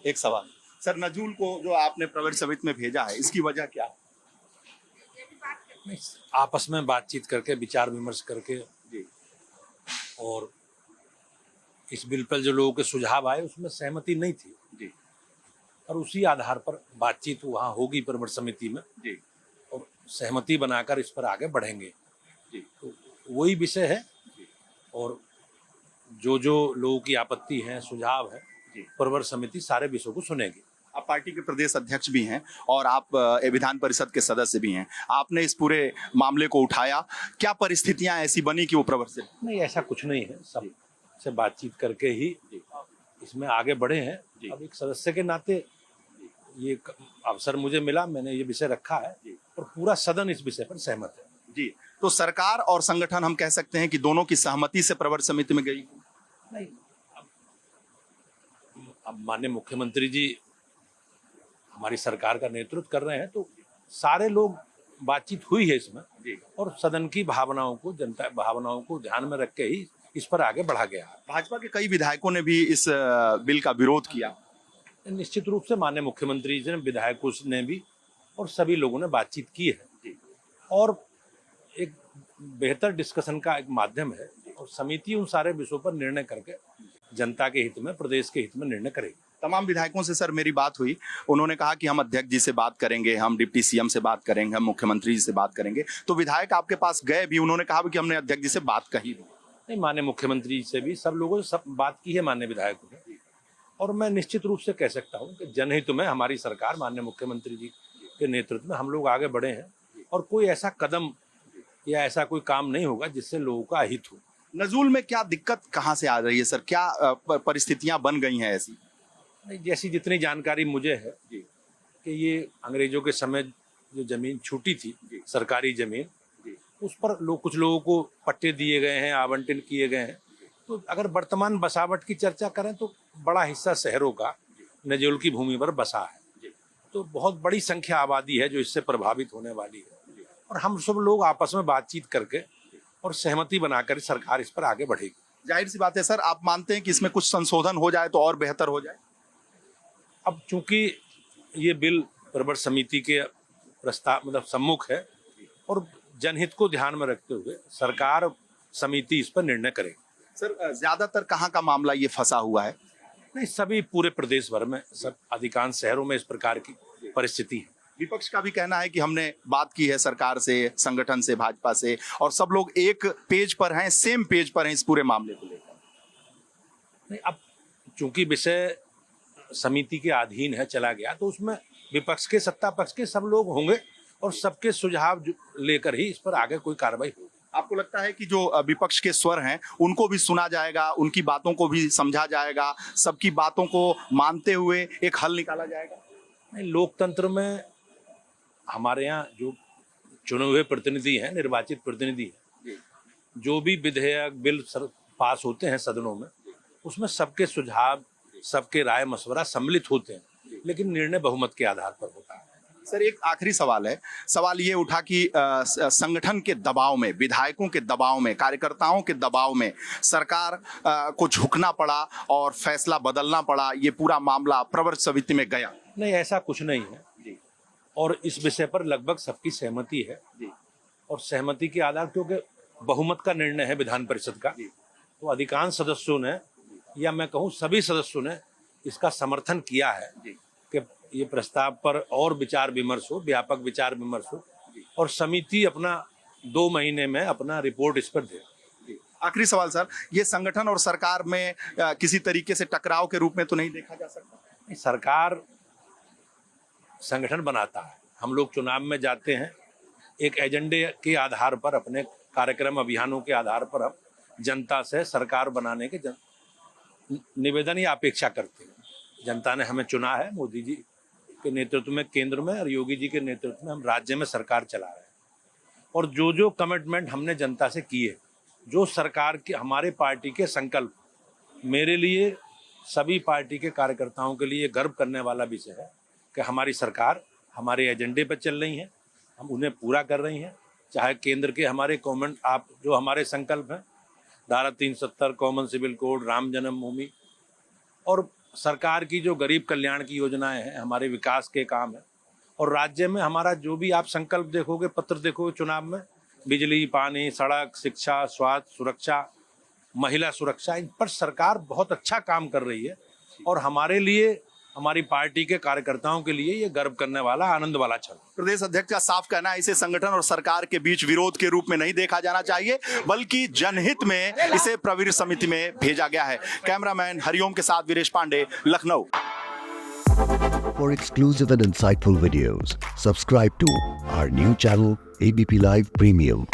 एक सवाल सर, नजूल को जो आपने प्रवर समिति में भेजा है, इसकी वजह क्या है? नहीं, आपस में बातचीत करके विचार विमर्श करके जी और इस बिल पर जो लोगों के सुझाव आए उसमें सहमति नहीं थी जी और उसी आधार पर बातचीत वहाँ होगी प्रवर समिति में जी और सहमति बनाकर इस पर आगे बढ़ेंगे। जी तो वही विषय है और जो जो लोगों की आपत्ति है सुझाव है जी। प्रवर समिति सारे विषयों को सुनेगी। आप पार्टी के प्रदेश अध्यक्ष भी हैं और आप विधान परिषद के सदस्य भी हैं। आपने इस पूरे मामले को उठाया, क्या परिस्थितियां ऐसी बनी कि वो प्रवर से? नहीं, ऐसा कुछ नहीं है, सब से बातचीत करके ही इसमें आगे बढ़े हैं। अब एक सदस्य के नाते ये अवसर मुझे मिला, मैंने ये विषय रखा है और पूरा सदन इस विषय पर सहमत है। जी, तो सरकार और संगठन हम कह सकते हैं कि दोनों की सहमति से प्रवर समिति में गई? नहीं, अब माननीय मुख्यमंत्री जी हमारी सरकार का नेतृत्व कर रहे हैं तो सारे लोग बातचीत हुई है इसमें और सदन की भावनाओं को, जनता भावनाओं को ध्यान में रख के ही इस पर आगे बढ़ा गया है। भाजपा के कई विधायकों ने भी इस बिल का विरोध किया। निश्चित रूप से माननीय मुख्यमंत्री जी ने, विधायकों ने भी और सभी लोगों ने बातचीत की है और एक बेहतर डिस्कशन का एक माध्यम है और समिति उन सारे विषयों पर निर्णय करके जनता के हित में, प्रदेश के हित में निर्णय करेगी। तमाम विधायकों से सर मेरी बात हुई, उन्होंने कहा कि हम अध्यक्ष जी से बात करेंगे, हम डिप्टी सीएम से बात करेंगे, हम मुख्यमंत्री जी से बात करेंगे। तो विधायक आपके पास गए भी, उन्होंने कहा भी कि हमने अध्यक्ष जी से बात कही। नहीं, माननीय मुख्यमंत्री से भी सब लोगों से सब बात की है माननीय विधायकों ने और मैं निश्चित रूप से कह सकता हूँ कि जनहित में हमारी सरकार माननीय मुख्यमंत्री जी के नेतृत्व में हम लोग आगे बढ़े हैं और कोई ऐसा कदम या ऐसा कोई काम नहीं होगा जिससे लोगों का अहित हो। नजूल में क्या दिक्कत कहाँ से आ रही है सर, क्या परिस्थितियां बन गई हैं ऐसी? नहीं, जैसी जितनी जानकारी मुझे है कि ये अंग्रेजों के समय जो जमीन छूटी थी, सरकारी जमीन, उस पर कुछ लोगों को पट्टे दिए गए हैं, आवंटन किए गए हैं। तो अगर वर्तमान बसावट की चर्चा करें तो बड़ा हिस्सा शहरों का नजूल की भूमि पर बसा है, तो बहुत बड़ी संख्या आबादी है जो इससे प्रभावित होने वाली है और हम सब लोग आपस में बातचीत करके और सहमति बनाकर सरकार इस पर आगे बढ़ेगी। जाहिर सी बात है सर, आप मानते हैं कि इसमें कुछ संशोधन हो जाए तो और बेहतर हो जाए? अब चूंकि ये बिल प्रवर समिति के प्रस्ताव मतलब सम्मुख है और जनहित को ध्यान में रखते हुए सरकार समिति इस पर निर्णय करेगी। सर ज्यादातर कहाँ का मामला ये फंसा हुआ है? नहीं, सभी पूरे प्रदेश भर में, सब अधिकांश शहरों में इस प्रकार की परिस्थिति है। विपक्ष का भी कहना है कि हमने बात की है सरकार से, संगठन से, भाजपा से और सब लोग एक पेज पर हैं, सेम पेज पर हैं इस पूरे मामले को लेकर। नहीं, अब चूंकि विषय समिति के अधीन है, चला गया, तो उसमें विपक्ष के, सत्ता पक्ष के सब लोग होंगे और सबके सुझाव लेकर ही इस पर आगे कोई कार्रवाई होगी। आपको लगता है कि जो विपक्ष के स्वर हैं उनको भी सुना जाएगा, उनकी बातों को भी समझा जाएगा, सबकी बातों को मानते हुए एक हल निकाला जाएगा? नहीं, लोकतंत्र में हमारे यहाँ जो चुने हुए प्रतिनिधि हैं, निर्वाचित प्रतिनिधि हैं, जो भी विधेयक बिल पास होते हैं सदनों में, उसमें सबके सुझाव, सबके राय मशवरा सम्मिलित होते हैं, लेकिन निर्णय बहुमत के आधार पर होता है। सर एक आखिरी सवाल है, सवाल ये उठा कि संगठन के दबाव में, विधायकों के दबाव में, कार्यकर्ताओं के दबाव में सरकार को झुकना पड़ा और फैसला बदलना पड़ा, ये पूरा मामला प्रवर समिति में गया। नहीं, ऐसा कुछ नहीं है और इस विषय पर लगभग सबकी सहमति है और सहमति के आधार, क्योंकि बहुमत का निर्णय है विधान परिषद का, तो अधिकांश सदस्यों ने, या मैं कहूँ सभी सदस्यों ने इसका समर्थन किया है कि ये प्रस्ताव पर और विचार विमर्श हो, व्यापक विचार विमर्श हो और समिति अपना 2 महीने में अपना रिपोर्ट इस पर दे। आखिरी सवाल सर, ये संगठन और सरकार में किसी तरीके से टकराव के रूप में तो नहीं देखा जा सकता? सरकार संगठन बनाता है, हम लोग चुनाव में जाते हैं, एक एजेंडे के आधार पर, अपने कार्यक्रम अभियानों के आधार पर हम जनता से सरकार बनाने के निवेदन या अपेक्षा करते हैं। जनता ने हमें चुना है, मोदी जी के नेतृत्व में केंद्र में और योगी जी के नेतृत्व में हम राज्य में सरकार चला रहे हैं और जो जो कमिटमेंट हमने जनता से किए, जो सरकार के, हमारे पार्टी के संकल्प, मेरे लिए, सभी पार्टी के कार्यकर्ताओं के लिए गर्व करने वाला विषय है कि हमारी सरकार हमारे एजेंडे पर चल रही है, हम उन्हें पूरा कर रही हैं। चाहे केंद्र के हमारे कॉमन, आप जो हमारे संकल्प हैं, धारा 370, कॉमन सिविल कोड, राम जन्मभूमि और सरकार की जो गरीब कल्याण की योजनाएं हैं, हमारे विकास के काम है, और राज्य में हमारा जो भी आप संकल्प देखोगे, पत्र देखोगे चुनाव में, बिजली, पानी, सड़क, शिक्षा, स्वास्थ्य, सुरक्षा, महिला सुरक्षा, इन पर सरकार बहुत अच्छा काम कर रही है। और हमारे लिए, हमारी पार्टी के कार्यकर्ताओं के लिए ये गर्व करने वाला, आनंद वाला क्षण। प्रदेश अध्यक्ष का साफ कहना है इसे संगठन और सरकार के बीच विरोध के रूप में नहीं देखा जाना चाहिए, बल्कि जनहित में इसे प्रवीर समिति में भेजा गया है। कैमरामैन हरिओम के साथ Viresh Pandey, Lucknow. For exclusive and insightful videos, subscribe to our new channel ABP Live Premium.